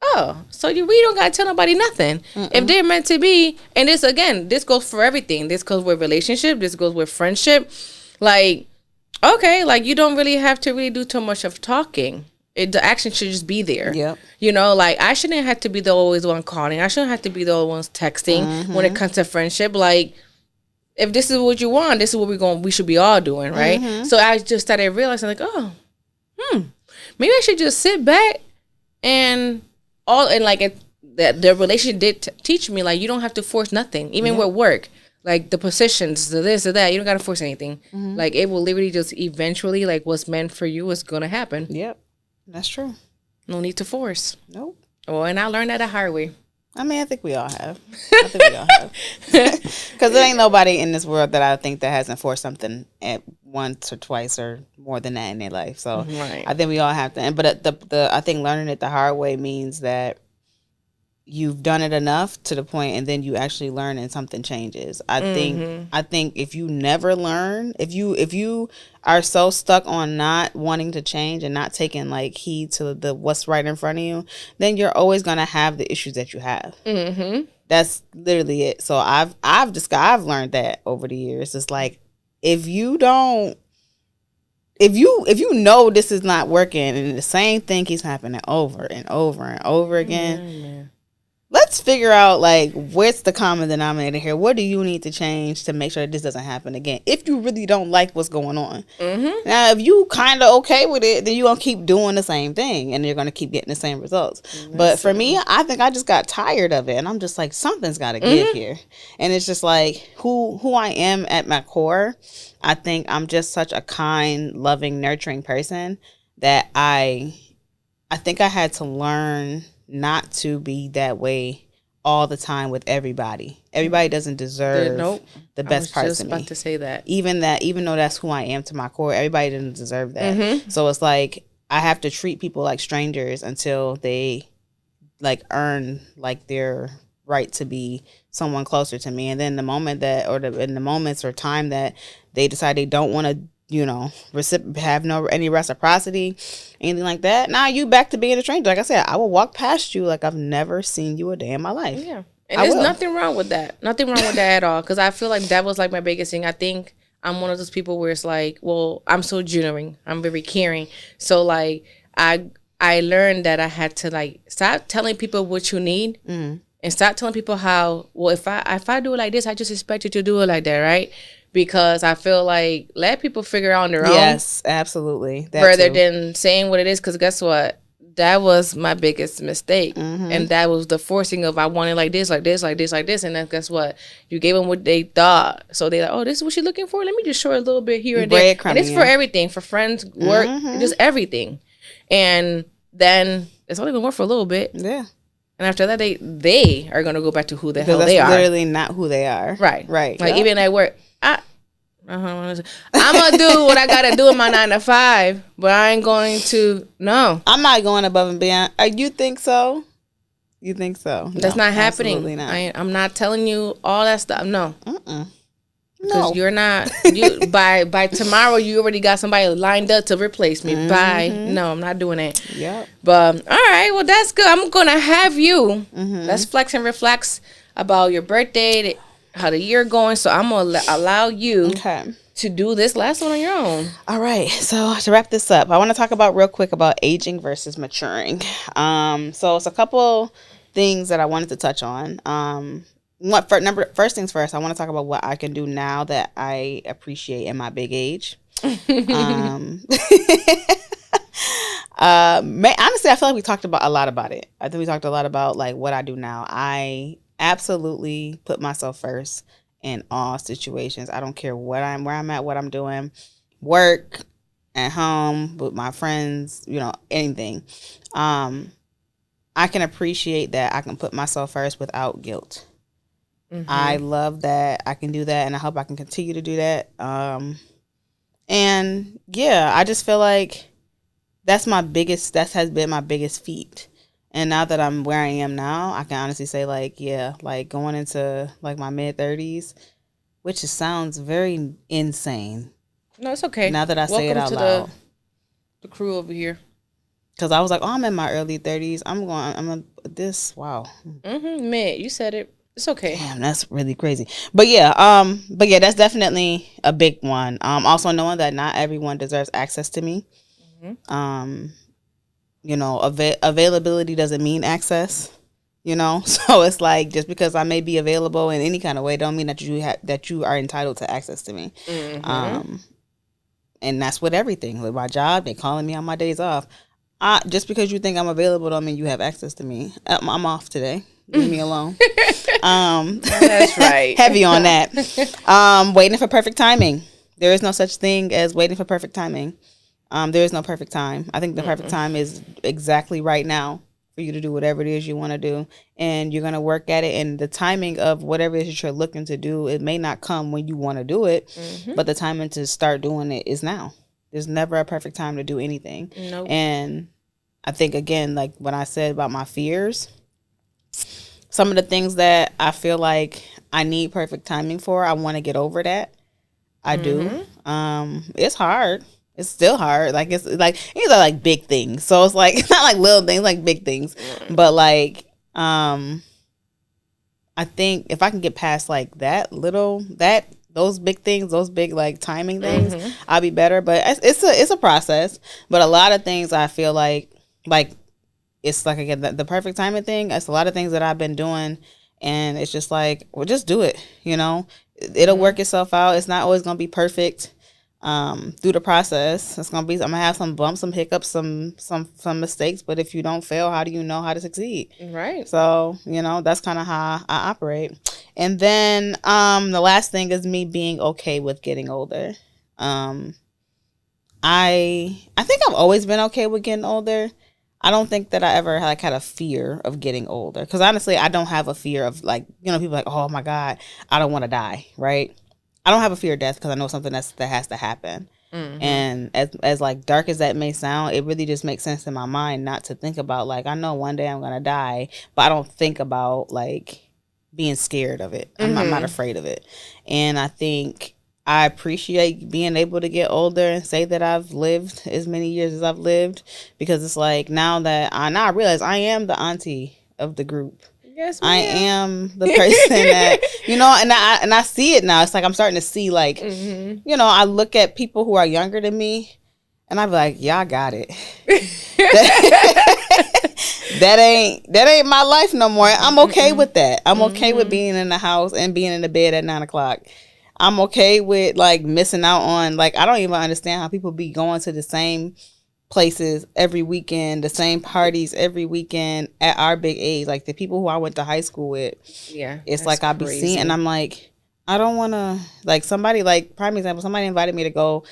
oh, so we don't got to tell nobody nothing. If they're meant to be, and this goes for everything. This goes with relationship. This goes with friendship. Like, okay, like you don't really have to really do too much of talking. The action should just be there. Yep. You know, like I shouldn't have to be the always one calling. I shouldn't have to be the only ones texting when it comes to friendship. Like, if this is what you want, this is what we should be all doing, right? So I just started realizing, like, oh, maybe I should just sit back and the relationship did teach me, like, you don't have to force nothing, even with work. Like the positions, the this or that, you don't gotta force anything. Like it will literally just eventually, like what's meant for you is gonna happen. Yep. That's true. No need to force. Nope. Well, and I learned that the hard way. I mean, I think we all have. Because there ain't nobody in this world that I think that hasn't forced something at once or twice or more than that in their life. So I think we all have to. But I think learning it the hard way means that you've done it enough to the point, and then you actually learn and something changes. I think if you never learn, if you are so stuck on not wanting to change and not taking like heed to the what's right in front of you, then you're always gonna have the issues that you have. That's literally it. So I've learned that over the years. It's like if you know this is not working and the same thing keeps happening over and over and over again. Let's figure out, like, what's the common denominator here? What do you need to change to make sure that this doesn't happen again? If you really don't like what's going on. Now, if you kind of okay with it, then you're going to keep doing the same thing, and you're going to keep getting the same results. But for me, I think I just got tired of it, and I'm just like, something's got to give here. And it's just like, who I am at my core, I think I'm just such a kind, loving, nurturing person that I think I had to learn not to be that way all the time with everybody. Everybody doesn't deserve the best parts of me. I was just about to say that. Even though that's who I am to my core, everybody doesn't deserve that. So it's like I have to treat people like strangers until they like earn like their right to be someone closer to me. And then the moment that, in the moments or time that they decide they don't want to, have any reciprocity, anything like that. Now you back to being a stranger. Like I said, I will walk past you like I've never seen you a day in my life. Yeah, and there's nothing wrong with that. Nothing wrong with that at all. Because I feel like that was like my biggest thing. I think I'm one of those people where it's like, well, I'm so genuine. I'm very caring. So like I learned that I had to like stop telling people what you need and stop telling people how. Well, if I do it like this, I just expect you to do it like that, right? Because I feel like let people figure out on their own. Yes, absolutely. Rather than saying what it is. Because guess what? that was my biggest mistake. And that was the forcing of I wanted like this, like this, like this, like this. And then guess what? You gave them what they thought. So they're like, oh, this is what she's looking for? Let me just show her a little bit here and there. And it's for everything, for friends, work, just everything. And then it's only going to work for a little bit. Yeah. And after that, they are going to go back to who the hell they are. That's literally not who they are. Right. Right. Like, even at work, I'm going to do what I got to do in my 9 to 5, but I ain't going to, no. I'm not going above and beyond. You think so? You think so? That's not happening. Absolutely not. I'm not telling you all that stuff. No. No. Because you're not, by tomorrow, you already got somebody lined up to replace me. No, I'm not doing it. Yep. But, all right, well, that's good. I'm going to have you. Let's flex and reflex about your birthday, how the year going. So I'm going to allow you to do this last one on your own. All right. So to wrap this up, I want to talk about real quick about aging versus maturing. So it's a couple things that I wanted to touch on. First things first, I want to talk about what I can do now that I appreciate in my big age. Honestly, I feel like we talked a lot about it. I think we talked a lot about like what I do now. I absolutely put myself first in all situations. I don't care where I'm at, what I'm doing, work, at home, with my friends, anything. I can appreciate that I can put myself first without guilt. I love that I can do that, and I hope I can continue to do that. And yeah, I just feel like that has been my biggest feat. And now that I'm where I am now, I can honestly say like going into like my mid-30s, which sounds very insane. No, it's okay. Now that I say it out loud. The crew over here. Because I was like, I'm in my early 30s. Wow. Mid, you said it. It's okay. Damn, that's really crazy. But yeah, that's definitely a big one. Also knowing that not everyone deserves access to me. Availability doesn't mean access. So it's like just because I may be available in any kind of way, don't mean that you are entitled to access to me. And that's with everything. With my job, they calling me on my days off. Just because you think I'm available don't mean you have access to me. I'm off today. Leave me alone. That's right. Heavy on that. Waiting for perfect timing. There is no such thing as waiting for perfect timing. There is no perfect time. I think the perfect time is exactly right now for you to do whatever it is you want to do. And you're going to work at it. And the timing of whatever it is you're looking to do, it may not come when you want to do it. But the timing to start doing it is now. There's never a perfect time to do anything. Nope. And I think, again, like what I said about my fears, some of the things that I feel like I need perfect timing for, I want to get over that. I do. It's hard. It's still hard. Like these are like big things. So it's like, it's not like little things, like big things. But like, I think if I can get past like those big things, those big like timing things, I'll be better. But it's a process. But a lot of things I feel like it's like, again, the perfect timing thing. It's a lot of things that I've been doing, and it's just like, well, just do it. It'll work itself out. It's not always gonna be perfect. Through the process, I'm gonna have some bumps, some hiccups, some mistakes. But if you don't fail, how do you know how to succeed? Right. So that's kind of how I operate. And then the last thing is me being okay with getting older. I think I've always been okay with getting older. I don't think that I ever had a fear of getting older, because honestly, I don't have a fear of people like, oh my God, I don't want to die, right? I don't have a fear of death because I know something that has to happen. And as like dark as that may sound, it really just makes sense in my mind not to think about like, I know one day I'm gonna die, but I don't think about like being scared of it. I'm not afraid of it. And I think I appreciate being able to get older and say that I've lived as many years as I've lived, because it's like now I realize I am the auntie of the group. Yes, I am the person that, and I see it now. It's like I'm starting to see like, I look at people who are younger than me and I be like, y'all got it. That ain't my life no more. I'm okay with that. I'm okay with being in the house and being in the bed at 9:00. I'm okay with like missing out on, like, I don't even understand how people be going to the same places every weekend, the same parties every weekend at our big age. Like the people who I went to high school with. Yeah. It's like I'll be seeing, and I'm like, I don't want to, like somebody, like prime example, somebody invited me to go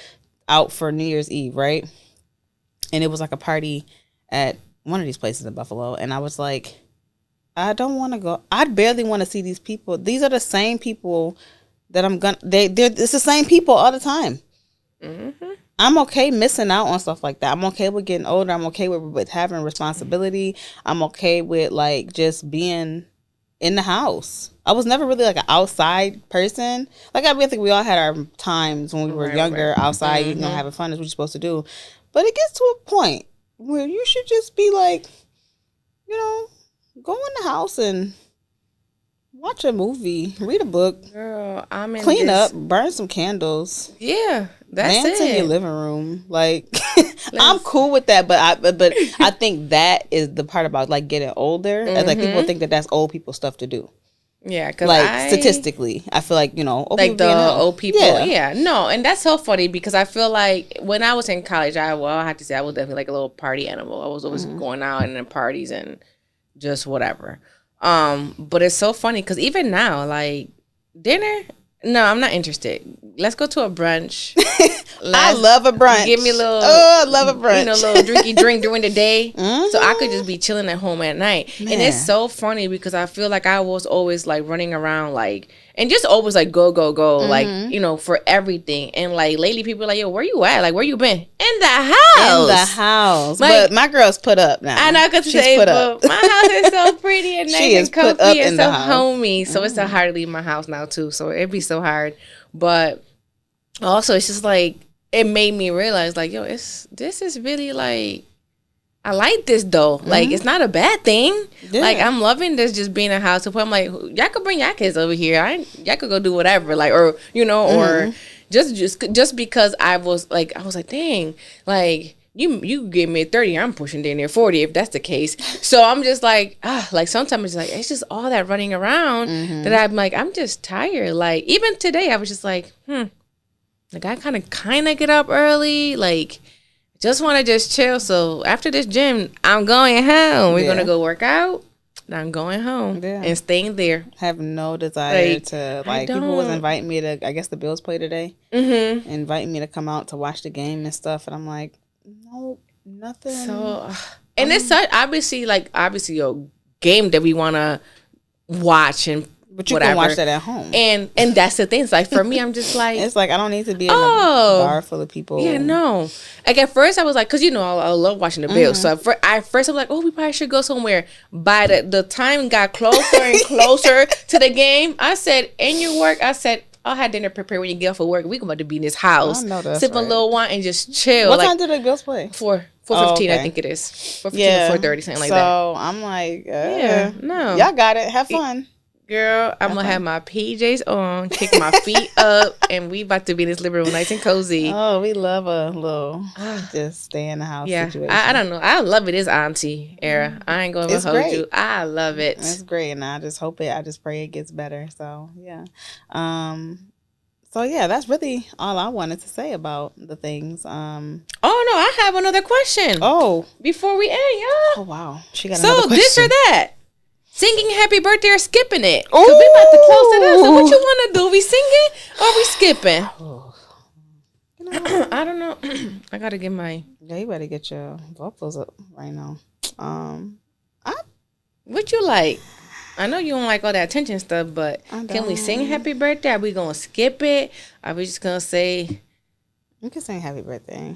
out for New Year's Eve, right? And it was like a party at one of these places in Buffalo. And I was like, I don't want to go. I barely want to see these people. These are the same people that I'm going to, it's the same people all the time. Mm-hmm. I'm okay missing out on stuff like that. I'm okay with getting older. I'm okay with having responsibility. I'm okay with like just being in the house. I was never really like an outside person. Like I think we all had our times when we were younger, outside, you know, having fun is what you're supposed to do. But it gets to a point where you should just be like, you know, go in the house and watch a movie, read a book, girl, clean up, burn some candles. Yeah, that's dance it. in your living room. Like I'm cool with that, but I think that is the part about like getting older. And like people think that that's old people stuff to do. Yeah, because like statistically, I feel like, you know, old like people the old people. Yeah, no, and that's so funny because I feel like when I was in college, I have to say I was definitely like a little party animal. I was always going out and in parties and just whatever. But it's so funny because even now, like dinner, no, I'm not interested. Let's go to a brunch. I love a brunch. Give me a little. Oh, I love a brunch. You know, a little drinky drink during the day, so I could just be chilling at home at night. Man. And it's so funny because I feel like I was always like running around like. And just always like go, like, you know, for everything. And like lately people are like, yo, where you at? Like, where you been? In the house. In the house. Like, but my girl's put up now. I know, because my house is so pretty and nice and comfy and so homey. So it's so hard to leave my house now too. So it'd be so hard. But also it's just like, it made me realize like, yo, this is really like, I like this though. Like it's not a bad thing. Yeah. Like I'm loving this just being a house. I'm like, y'all could bring your kids over here. Y'all could go do whatever. Like, or you know, or just because I was like, dang, like you give me 30, I'm pushing down near 40 if that's the case. So I'm just like, like sometimes it's like it's just all that running around that I'm like, I'm just tired. Like even today I was just like, like I kind of get up early, like. Just want to just chill. So after this gym, I'm going home. We're going to go work out. And I'm going home and staying there. Have no desire to, like, people was inviting me to, I guess the Bills play today. Inviting me to come out to watch the game and stuff. And I'm like, no, nothing. So, and it's such, obviously a game that we want to watch and but you can watch that at home. And that's the thing. It's like, for me, I'm just like... It's like, I don't need to be in a bar full of people. Yeah, no. Like, at first, I was like... Because, you know, I love watching the Bills. So, at first, I was like, oh, we probably should go somewhere. By the time got closer and closer to the game, I said, in your work, I said... I'll have dinner prepared when you get off of work. We about to be in this house, sip a little wine, and just chill. What time do the Bills play? 4:15, I think it is. 4:15 or 4:30, something like that. So, I'm like... no. Y'all got it. Have fun. Girl, I'm going to have my PJs on, kick my feet up, and we about to be in this living room nice and cozy. Oh, we love a little just stay in the house situation. I don't know. I love it. It's auntie era. I ain't going to hold you. I love it. It's great, and I just pray it gets better. So, yeah. So, yeah, that's really all I wanted to say about the things. Oh, no, I have another question. Oh. Before we end, y'all. Oh, wow. She got another question. So, this or that? Singing happy birthday or skipping it? Because we about to close it up. So what you want to do? We singing or we skipping? I don't know. I got to get my... Yeah, you better get your vocals up right now. What you like? I know you don't like all that attention stuff, but can we sing happy birthday? Are we going to skip it? Are we just going to say... We can sing happy birthday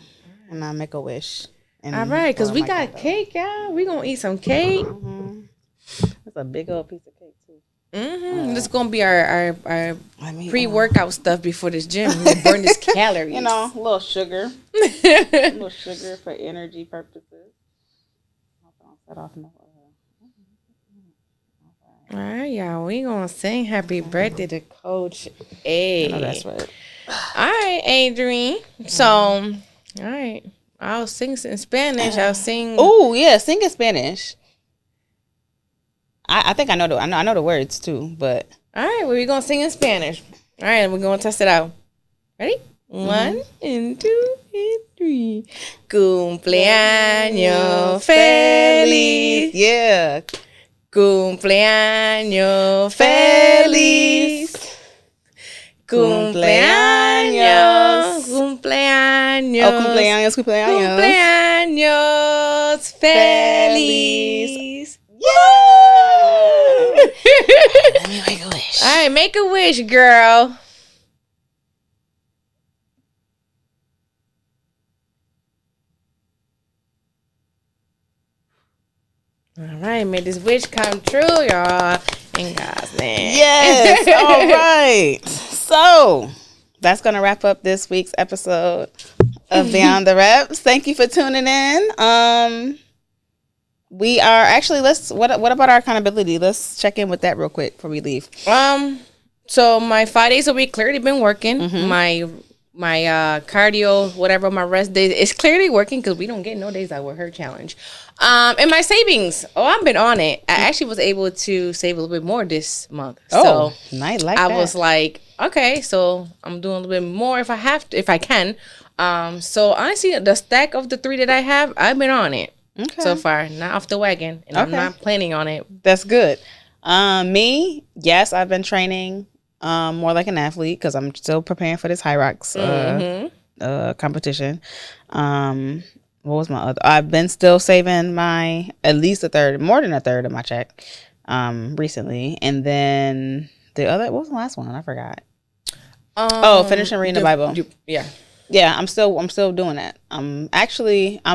and I'll make a wish. All right, because we got cake, y'all. We going to eat some cake. That's a big old piece of cake too. This is gonna be our pre-workout stuff before this gym. We burn this calories. You know, a little sugar, a little sugar for energy purposes. All right, y'all. We gonna sing happy birthday to Coach A. No, that's right. All right, Adri. So, all right, I'll sing in Spanish. I'll sing. Oh yeah, sing in Spanish. I think I know the words too, but all right, well, we're gonna sing in Spanish. All right, we're gonna test it out. Ready? 1 and 2 and 3. Cumpleaños feliz. Yeah. Cumpleaños feliz. Cumpleaños. Cumpleaños. Oh, cumpleaños. Cumpleaños feliz. Yeah. Let me make a wish. All right, make a wish, girl. All right, may this wish come true, y'all. In God's name. Yes. All right. So that's going to wrap up this week's episode of Beyond the Reps. Thank you for tuning in. We are actually, what about our accountability? Let's check in with that real quick before we leave. So my 5 days a week clearly been working. My cardio, whatever, my rest days, it's clearly working because we don't get no days out with her challenge. And my savings, I've been on it. I actually was able to save a little bit more this month. So nice, I was like, okay, so I'm doing a little bit more if I can. So honestly, the stack of the 3 that I have, I've been on it so far, not off the wagon, and I'm not planning on it. That's good. Me, yes, I've been training more like an athlete because I'm still preparing for this High Rocks competition. What was my other? I've been still saving my at least more than a third of my check recently, and then the other. What was the last one? I forgot. Finishing reading the Bible. Yeah, I'm still doing that. I'm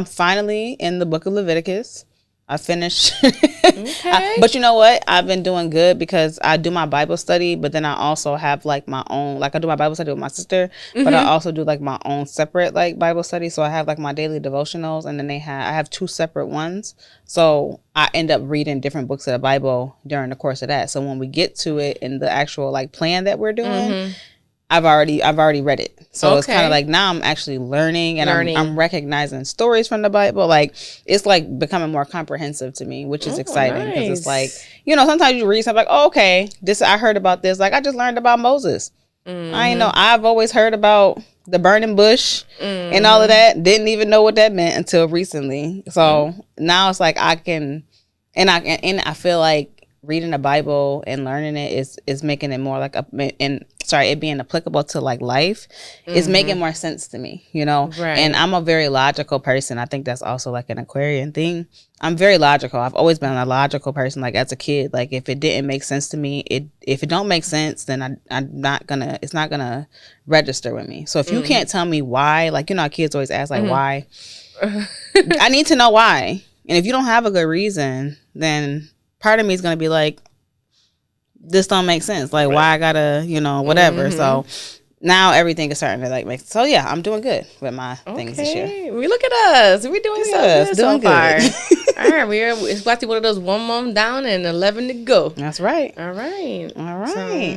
finally in the book of Leviticus. I finished. But you know what? I've been doing good because I do my Bible study, but then I also have like my own, like I do my Bible study with my sister, but I also do like my own separate like Bible study. So I have like my daily devotionals, and then I have 2 separate ones. So I end up reading different books of the Bible during the course of that. So when we get to it in the actual like plan that we're doing, I've already read it. So it's kind of like now I'm actually learning, and I'm recognizing stories from the Bible. Like it's like becoming more comprehensive to me, which is exciting because it's like, sometimes you read something like, okay, I heard about this. Like I just learned about Moses. I know I've always heard about the burning bush and all of that. Didn't even know what that meant until recently. So now it's like I I feel like reading the Bible and learning it is making it more like it being applicable to like life is making more sense to me, Right. And I'm a very logical person. I think that's also like an Aquarian thing. I'm very logical. I've always been a logical person. Like as a kid, like if it didn't make sense to me, if it don't make sense, then it's not gonna register with me. So if you can't tell me why, like, our kids always ask like why, I need to know why. And if you don't have a good reason, then part of me is going to be like, this don't make sense. Like, why I gotta, whatever. So now everything is starting to like make sense. So yeah, I'm doing good with my things this year. We look at us. We're doing so far. All right, it's about to be one of those 1 month down and 11 to go. That's right. All right.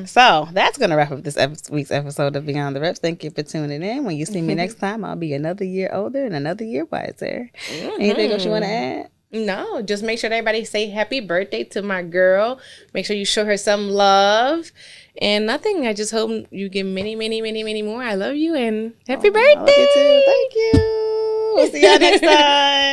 So that's going to wrap up this week's episode of Beyond the Reps. Thank you for tuning in. When you see me next time, I'll be another year older and another year wiser. Anything else you want to add? No, just make sure that everybody say happy birthday to my girl. Make sure you show her some love. And nothing. I just hope you get many, many, many, many more. I love you and happy birthday. I love you too. Thank you. We'll see y'all next time.